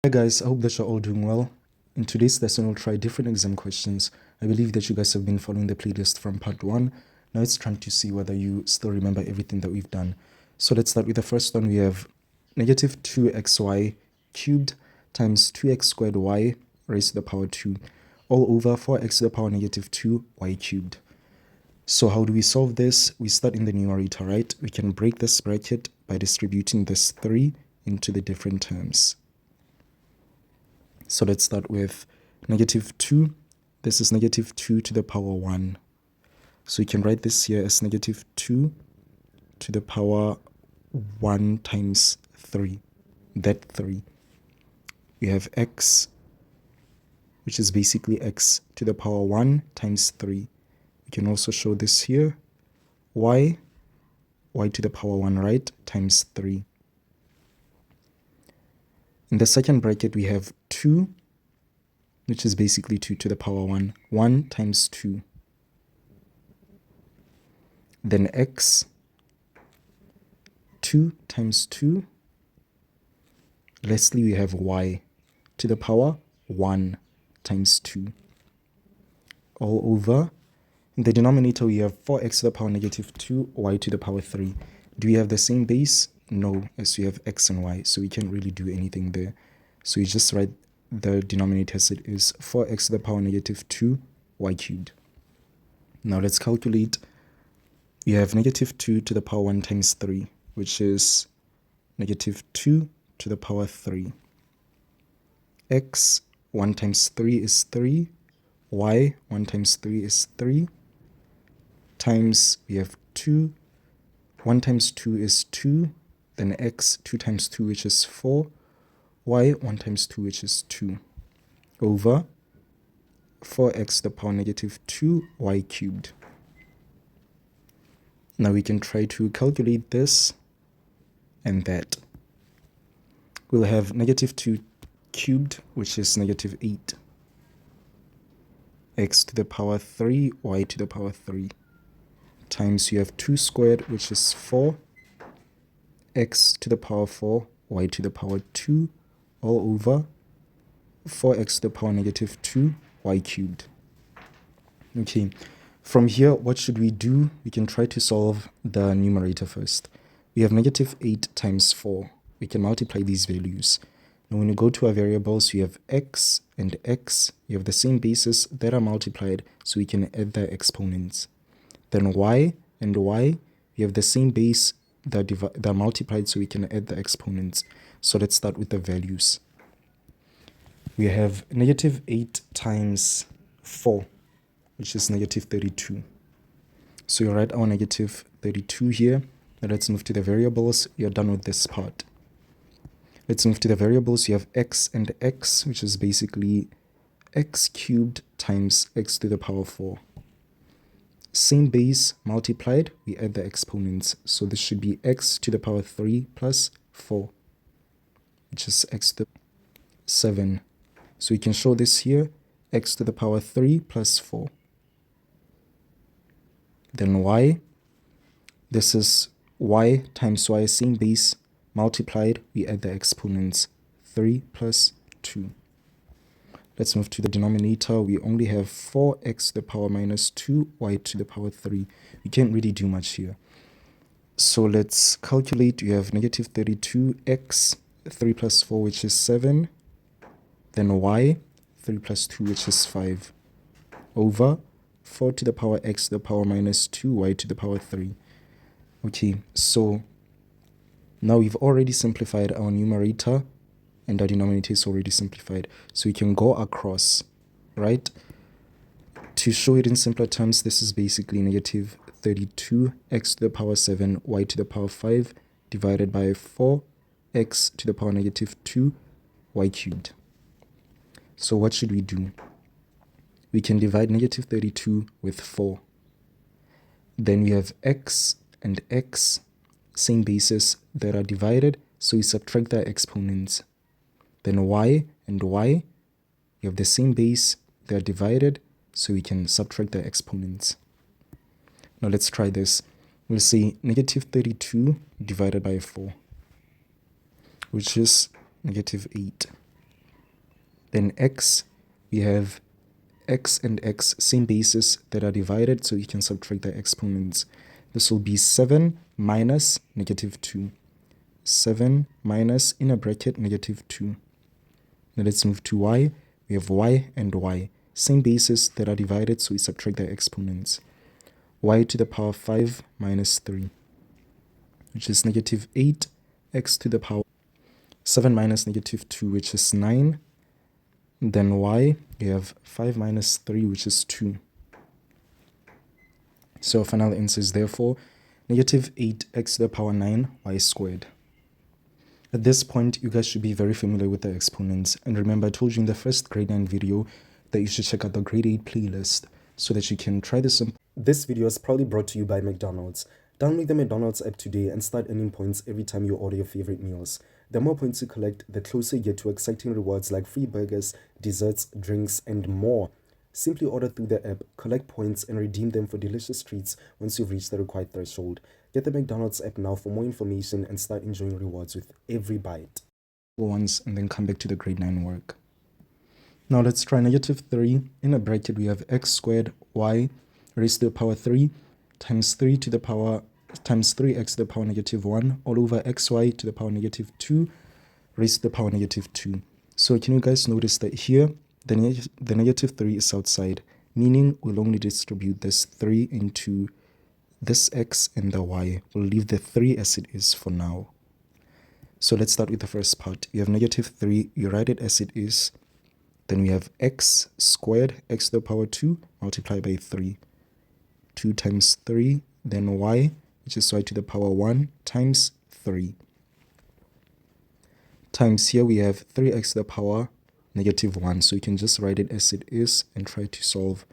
Hi guys, I hope that you're all doing well. In today's lesson, we'll try different exam questions. I believe that you guys have been following the playlist from part 1. Now it's trying to see whether you still remember everything that we've done. So let's start with the first one. We have negative 2xy cubed times 2x squared y raised to the power 2 all over 4x to the power negative 2 y cubed. So how do we solve this? We start in the numerator, right? We can break this bracket by distributing this 3 into the different terms. So let's start with negative 2. This is negative 2 to the power 1. So you can write this here as negative 2 to the power 1 times 3. That 3. We have x, which is basically x to the power 1 times 3. We can also show this here. Y to the power 1, right, times 3. In the second bracket, we have 2, which is basically 2 to the power 1. 1 times 2. Then x, 2 times 2. Lastly, we have y to the power 1 times 2. All over. In the denominator, we have 4x to the power negative 2, y to the power 3. Do we have the same base? No, as we have x and y, so we can't really do anything there. So you just write the denominator as it is, 4x to the power negative 2, y cubed. Now let's calculate. We have negative 2 to the power 1 times 3, which is negative 2 to the power 3. X, 1 times 3 is 3. Y, 1 times 3 is 3. Times, we have 2. 1 times 2 is 2. Then x, 2 times 2, which is 4. Y, 1 times 2, which is 2. Over 4x to the power negative 2, y cubed. Now we can try to calculate this and that. We'll have negative 2 cubed, which is negative 8. X to the power 3, y to the power 3. Times you have 2 squared, which is 4. X to the power 4, y to the power 2, all over 4x to the power negative 2, y cubed. Okay, from here, what should we do? We can try to solve the numerator first. We have negative 8 times 4. We can multiply these values. Now when you go to our variables, you have x and x. You have the same bases that are multiplied, so we can add their exponents. Then y and y, we have the same base that are multiplied, so we can add the exponents. So let's start with the values. We have negative 8 times 4, which is negative 32. So you write our negative 32 here. Now let's move to the variables. You're done with this part. Let's move to the variables. You have x and x, which is basically x cubed times x to the power 4. Same base multiplied, we add the exponents. So this should be x to the power 3 plus 4, which is x to the 7. So we can show this here, x to the power 3 plus 4. Then y, this is y times y, same base multiplied, we add the exponents, 3 plus 2. Let's move to the denominator. We only have 4x to the power minus 2, y to the power 3. We can't really do much here. So let's calculate. We have negative 32x, 3 plus 4, which is 7. Then y, 3 plus 2, which is 5. Over 4 to the power x to the power minus 2, y to the power 3. Okay, so now we've already simplified our numerator, and our denominator is already simplified. So we can go across, right? To show it in simpler terms, this is basically negative 32x to the power 7, y to the power 5, divided by 4x to the power negative 2, y cubed. So what should we do? We can divide negative 32 with 4. Then we have x and x, same bases that are divided, so we subtract their exponents. Then y and y, you have the same base, they are divided, so we can subtract their exponents. Now let's try this. We'll say negative 32 divided by 4, which is negative 8. Then x, we have x and x, same bases that are divided, so you can subtract their exponents. This will be 7 minus negative 2. 7 minus, in a bracket, negative 2. Now let's move to y. We have y and y, same bases that are divided, so we subtract their exponents. Y to the power 5 minus 3, which is negative 8, x to the power 7 minus negative 2, which is 9. Then y, we have 5 minus 3, which is 2. So our final answer is therefore negative 8x to the power 9 y squared. At this point, you guys should be very familiar with the exponents. And remember, I told you in the first grade 9 video that you should check out the grade 8 playlist so that you can try this. This video is proudly brought to you by McDonald's. Download the McDonald's app today and start earning points every time you order your favorite meals. The more points you collect, the closer you get to exciting rewards like free burgers, desserts, drinks, and more. Simply order through the app, collect points, and redeem them for delicious treats once you've reached the required threshold. Get the McDonald's app now for more information and start enjoying rewards with every bite. Once and then come back to the grade 9 work. Now let's try negative 3. In a bracket, we have x squared y raised to the power 3 times 3 to the power times 3x to the power negative 1 all over xy to the power negative 2 raised to the power negative 2. So can you guys notice that here the negative 3 is outside, meaning we'll only distribute this 3 into this x and the y. We'll leave the 3 as it is for now. So let's start with the first part. You have negative 3, you write it as it is. Then we have x squared, x to the power 2 multiplied by 3. 2 times 3, then y, which is y to the power 1 times 3. Times here we have 3x to the power negative 1. So you can just write it as it is and try to solve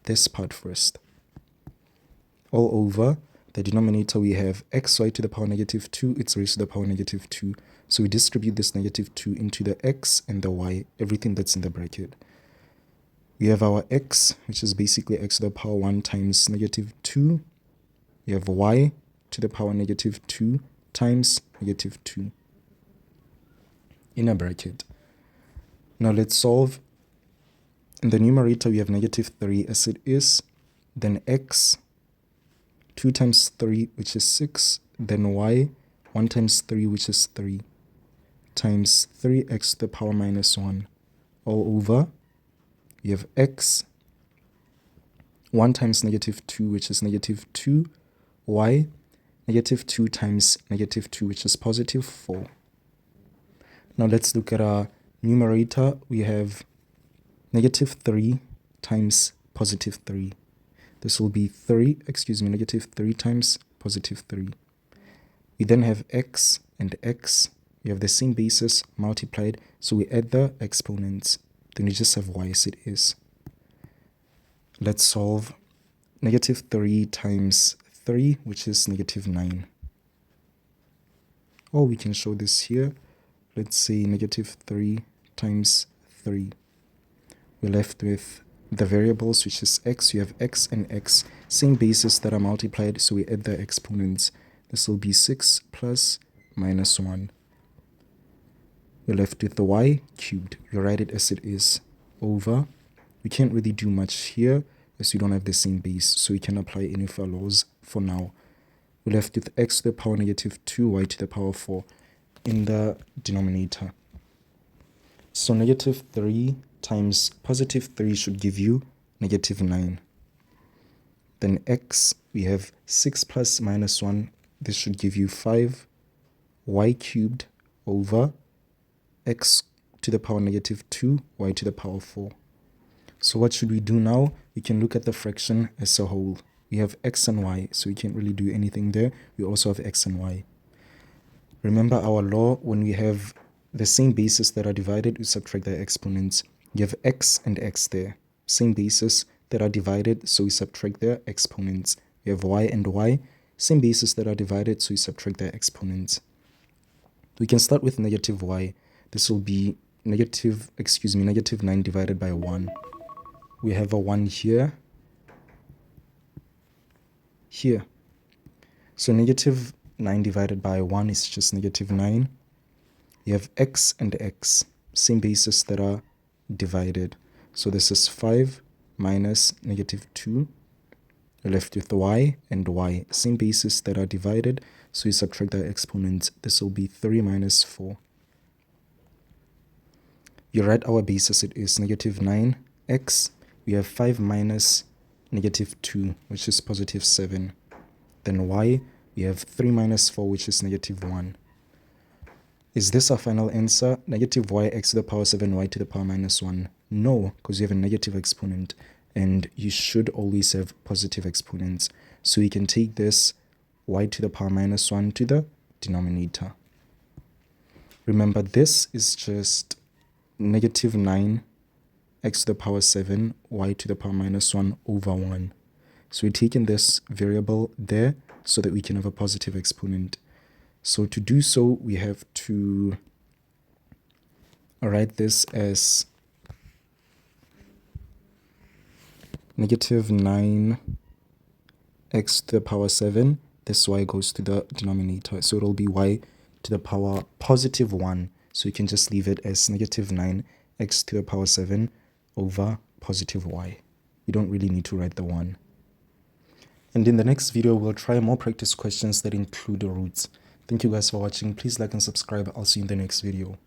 this part first. All over the denominator we have xy to the power negative 2, it's raised to the power negative 2. So we distribute this negative 2 into the x and the y, everything that's in the bracket. We have our x, which is basically x to the power 1 times negative 2. We have y to the power negative 2 times negative 2 in a bracket. Now let's solve. In the numerator, we have negative 3 as it is, then x, 2 times 3, which is 6, then y, 1 times 3, which is 3, times 3x to the power minus 1, all over. We have x, 1 times negative 2, which is negative 2, y, negative 2 times negative 2, which is positive 4. Now let's look at our numerator. We have negative 3 times positive 3. This will be negative 3 times positive 3. We then have x and x. We have the same basis multiplied, so we add the exponents. Then we just have y as it is. Let's solve. Negative 3 times 3, which is negative 9. Or we can show this here. Let's say negative 3 times 3. We're left with the variables, which is x. You have x and x, same bases that are multiplied, so we add the exponents. This will be 6 plus minus 1. We're left with the y cubed. You write it as it is over. We can't really do much here as we don't have the same base, so we can apply any of our laws for now. We're left with x to the power negative 2, y to the power 4 in the denominator. So negative 3 times positive 3 should give you negative 9. Then x, we have 6 plus minus 1. This should give you 5, y cubed over x to the power negative 2, y to the power 4. So what should we do now? We can look at the fraction as a whole. We have x and y, so we can't really do anything there. We also have x and y. Remember our law, when we have the same bases that are divided, we subtract their exponents. You have x and x there. Same bases that are divided, so we subtract their exponents. We have y and y. Same bases that are divided, so we subtract their exponents. We can start with negative y. This will be negative 9 divided by 1. We have a 1 here. Here. So negative 9 divided by 1 is just negative 9. You have x and x, same bases that are divided. So this is 5 minus negative 2. You're left with y and y. Same bases that are divided, so you subtract their exponents. This will be 3 minus 4. You write our base as it is, negative 9x. We have 5 minus negative 2, which is positive 7. Then y, we have 3 minus 4, which is negative 1. Is this our final answer? Negative y x to the power 7, y to the power minus 1. No, because you have a negative exponent, and you should always have positive exponents. So we can take this y to the power minus 1 to the denominator. Remember, this is just negative 9 x to the power 7, y to the power minus 1 over 1. So we're taking this variable there so that we can have a positive exponent. So to do so, we have to write this as negative 9x to the power 7. This y goes to the denominator. So it'll be y to the power positive 1. So you can just leave it as negative 9x to the power 7 over positive y. You don't really need to write the 1. And in the next video, we'll try more practice questions that include the roots. Thank you guys for watching. Please like and subscribe. I'll see you in the next video.